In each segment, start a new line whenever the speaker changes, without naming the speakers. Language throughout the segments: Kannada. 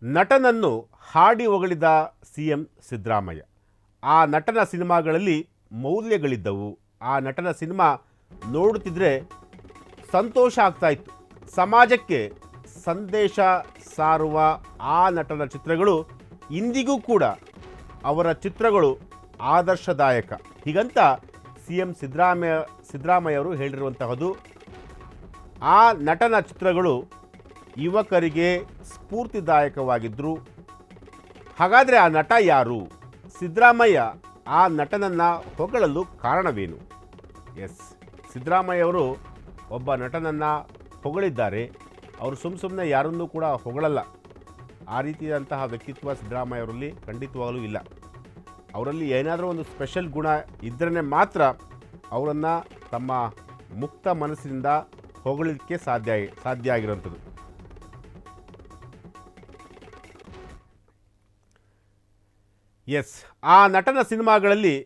ನಟನನ್ನು ಹಾಡಿ ಹೊಗಳಿದ ಸಿಎಂ ಸಿದ್ದರಾಮಯ್ಯ. ಆ ನಟನ ಸಿನಿಮಾಗಳಲ್ಲಿ ಮೌಲ್ಯಗಳಿದ್ದವು. ಆ ನಟನ ಸಿನಿಮಾ ನೋಡುತ್ತಿದ್ರೆ ಸಂತೋಷ ಆಗ್ತಾ ಇತ್ತು. ಸಮಾಜಕ್ಕೆ ಸಂದೇಶ ಸಾರುವ ಆ ನಟನ ಚಿತ್ರಗಳು ಇಂದಿಗೂ ಕೂಡ ಅವರ ಚಿತ್ರಗಳು ಆದರ್ಶದಾಯಕ. ಹೀಗಂತ ಸಿಎಂ ಸಿದ್ದರಾಮಯ್ಯ ಅವರು ಹೇಳಿರುವಂತಹದ್ದು. ಆ ನಟನ ಚಿತ್ರಗಳು ಯುವಕರಿಗೆ ಸ್ಫೂರ್ತಿದಾಯಕವಾಗಿದ್ದರು. ಹಾಗಾದರೆ ಆ ನಟ ಯಾರು? ಸಿದ್ದರಾಮಯ್ಯ ಆ ನಟನನ್ನು ಹೊಗಳಲು ಕಾರಣವೇನು? ಎಸ್, ಸಿದ್ದರಾಮಯ್ಯ ಅವರು ಒಬ್ಬ ನಟನನ್ನು ಹೊಗಳಿದ್ದಾರೆ. ಅವರು ಸುಮ್ಮನೆ ಯಾರನ್ನೂ ಕೂಡ ಹೊಗಳಲ್ಲ. ಆ ರೀತಿಯಾದಂತಹ ವ್ಯಕ್ತಿತ್ವ ಸಿದ್ದರಾಮಯ್ಯ ಅವರಲ್ಲಿ ಖಂಡಿತವಾಗಲೂ ಇಲ್ಲ. ಅವರಲ್ಲಿ ಏನಾದರೂ ಒಂದು ಸ್ಪೆಷಲ್ ಗುಣ ಇದ್ದರೆ ಮಾತ್ರ ಅವರನ್ನು ತಮ್ಮ ಮುಕ್ತ ಮನಸ್ಸಿನಿಂದ ಹೊಗಳಲಿಕ್ಕೆ ಸಾಧ್ಯ ಆಗಿರುವಂಥದ್ದು. ಎಸ್, ಆ ನಟನ ಸಿನಿಮಾಗಳಲ್ಲಿ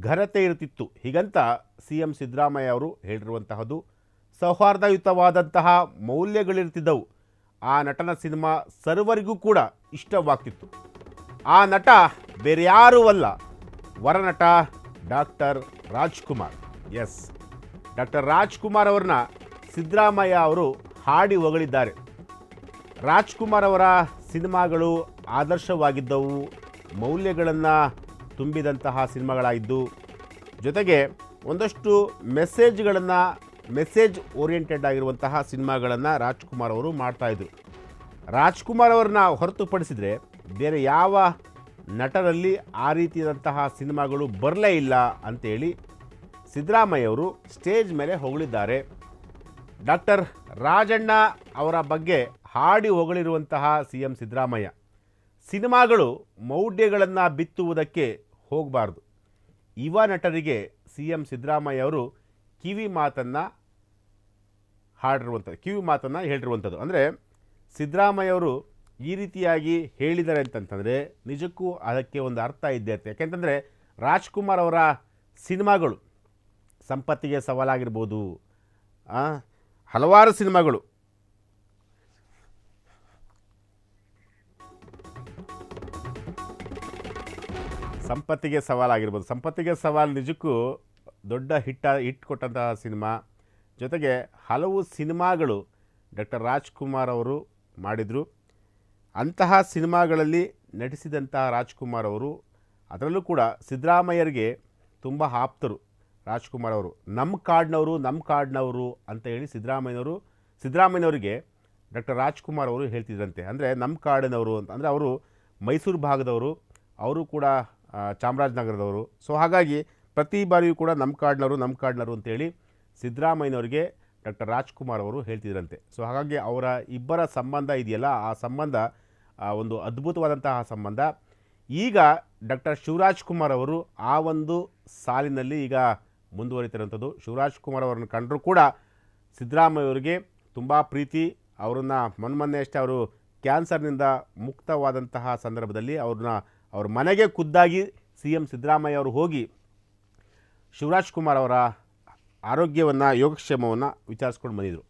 ಘನತೆ ಇರುತ್ತಿತ್ತು. ಹೀಗಂತ ಸಿಎಂ ಸಿದ್ದರಾಮಯ್ಯ ಅವರು ಹೇಳಿರುವಂತಹದ್ದು. ಸೌಹಾರ್ದಯುತವಾದಂತಹ ಮೌಲ್ಯಗಳಿರ್ತಿದ್ದವು. ಆ ನಟನ ಸಿನಿಮಾ ಸರ್ವರಿಗೂ ಕೂಡ ಇಷ್ಟವಾಗ್ತಿತ್ತು. ಆ ನಟ ಬೇರೆ ಯಾರೂ ಅಲ್ಲ, ವರನಟ doctor Rajkumar. Yes, doctor Rajkumar ಅವ್ರನ್ನ ಸಿದ್ದರಾಮಯ್ಯ ಅವರು ಹಾಡಿ ಹೊಗಳಿದ್ದಾರೆ. ರಾಜ್ಕುಮಾರ್ ಅವರ ಸಿನಿಮಾಗಳು ಆದರ್ಶವಾಗಿದ್ದವು, ಮೌಲ್ಯಗಳನ್ನು ತುಂಬಿದಂತಹ ಸಿನಿಮಾಗಳಾಗಿದ್ದು, ಜೊತೆಗೆ ಒಂದಷ್ಟು ಮೆಸೇಜ್ ಓರಿಯೆಂಟೆಡ್ ಆಗಿರುವಂತಹ ಸಿನಿಮಾಗಳನ್ನು ರಾಜ್ಕುಮಾರ್ ಅವರು ಮಾಡ್ತಾಯಿದ್ರು. ರಾಜ್ಕುಮಾರ್ ಅವ್ರನ್ನ ಹೊರತುಪಡಿಸಿದರೆ ಬೇರೆ ಯಾವ ನಟರಲ್ಲಿ ಆ ರೀತಿಯಾದಂತಹ ಸಿನಿಮಾಗಳು ಬರಲೇ ಇಲ್ಲ ಅಂತೇಳಿ ಸಿದ್ದರಾಮಯ್ಯ ಅವರು ಸ್ಟೇಜ್ ಮೇಲೆ ಹೊಗಳಿದ್ದಾರೆ. ಡಾಕ್ಟರ್ ರಾಜಣ್ಣ ಅವರ ಬಗ್ಗೆ ಹಾಡಿ ಹೊಗಳಿರುವಂತಹ ಸಿಎಂ ಸಿದ್ದರಾಮಯ್ಯ, ಸಿನಿಮಾಗಳು ಮೌಢ್ಯಗಳನ್ನು ಬಿತ್ತುವುದಕ್ಕೆ ಹೋಗಬಾರ್ದು. ಯುವ ನಟರಿಗೆ ಸಿಎಂ ಸಿದ್ದರಾಮಯ್ಯ ಅವರು ಕಿವಿ ಮಾತನ್ನು ಹೇಳಿರುವಂಥದ್ದು. ಅಂದರೆ ಸಿದ್ದರಾಮಯ್ಯ ಅವರು ಈ ರೀತಿಯಾಗಿ ಹೇಳಿದ್ದಾರೆ ಅಂತಂತಂದರೆ ನಿಜಕ್ಕೂ ಅದಕ್ಕೆ ಒಂದು ಅರ್ಥ ಇದ್ದೇ ಇರುತ್ತೆ. ಯಾಕೆಂತಂದರೆ ರಾಜ್ಕುಮಾರ್ ಅವರ ಸಿನಿಮಾಗಳು ಸಂಪತ್ತಿಗೆ ಸವಾಲಾಗಿರ್ಬೋದು, ಹಲವಾರು ಸಿನಿಮಾಗಳು ಸಂಪತ್ತಿಗೆ ಸವಾಲು ನಿಜಕ್ಕೂ ದೊಡ್ಡ ಹಿಟ್ ಕೊಟ್ಟಂತಹ ಸಿನಿಮಾ. ಜೊತೆಗೆ ಹಲವು ಸಿನಿಮಾಗಳು ಡಾಕ್ಟರ್ ರಾಜ್ಕುಮಾರ್ ಅವರು ಮಾಡಿದರು. ಅಂತಹ ಸಿನಿಮಾಗಳಲ್ಲಿ ನಟಿಸಿದಂತಹ ರಾಜ್ಕುಮಾರ್ ಅವರು, ಅದರಲ್ಲೂ ಕೂಡ ಸಿದ್ದರಾಮಯ್ಯರಿಗೆ ತುಂಬ ಆಪ್ತರು. ರಾಜ್ಕುಮಾರ್ ಅವರು ನಮ್ಮ ಕಾಡ್ನವರು ಅಂತ ಹೇಳಿ ಸಿದ್ದರಾಮಯ್ಯನವರಿಗೆ ಡಾಕ್ಟರ್ ರಾಜ್ಕುಮಾರ್ ಅವರು ಹೇಳ್ತಿದ್ರಂತೆ. ಅಂದರೆ ನಮ್ಮ ಕಾಡಿನವರು ಅಂತ, ಅಂದರೆ ಅವರು ಮೈಸೂರು ಭಾಗದವರು, ಅವರು ಕೂಡ ಚಾಮರಾಜನಗರದವರು. ಸೊ ಹಾಗಾಗಿ ಪ್ರತಿ ಬಾರಿಯೂ ಕೂಡ ನಮ್ಮ ಕಾಡ್ನವರು ಅಂತೇಳಿ ಸಿದ್ದರಾಮಯ್ಯನವರಿಗೆ ಡಾಕ್ಟರ್ ರಾಜ್ಕುಮಾರ್ ಅವರು ಹೇಳ್ತಿದ್ರಂತೆ. ಸೊ ಹಾಗಾಗಿ ಅವರ ಇಬ್ಬರ ಸಂಬಂಧ ಇದೆಯಲ್ಲ, ಆ ಸಂಬಂಧ ಒಂದು ಅದ್ಭುತವಾದಂತಹ ಸಂಬಂಧ. ಈಗ ಡಾಕ್ಟರ್ ಶಿವರಾಜ್ ಕುಮಾರ್ ಅವರು ಆ ಒಂದು ಸಾಲಿನಲ್ಲಿ ಈಗ ಮುಂದುವರಿತಿರುವಂಥದ್ದು. ಶಿವರಾಜ್ ಕುಮಾರ್ ಅವರನ್ನು ಕಂಡರೂ ಕೂಡ ಸಿದ್ದರಾಮಯ್ಯ ಅವರಿಗೆ ತುಂಬ ಪ್ರೀತಿ. ಅವರನ್ನು ಮೊನ್ನೆ ಅಷ್ಟೇ ಅವರು ಕ್ಯಾನ್ಸರ್ನಿಂದ ಮುಕ್ತವಾದಂತಹ ಸಂದರ್ಭದಲ್ಲಿ ಅವ್ರ ಮನೆಗೆ ಖುದ್ದಾಗಿ ಸಿಎಂ ಸಿದ್ದರಾಮಯ್ಯ ಅವರು ಹೋಗಿ ಶಿವರಾಜ್ ಕುಮಾರ್ ಅವರ ಆರೋಗ್ಯವನ್ನು, ಯೋಗಕ್ಷೇಮವನ್ನು ವಿಚಾರಿಸ್ಕೊಂಡು ಬಂದಿದ್ದರು.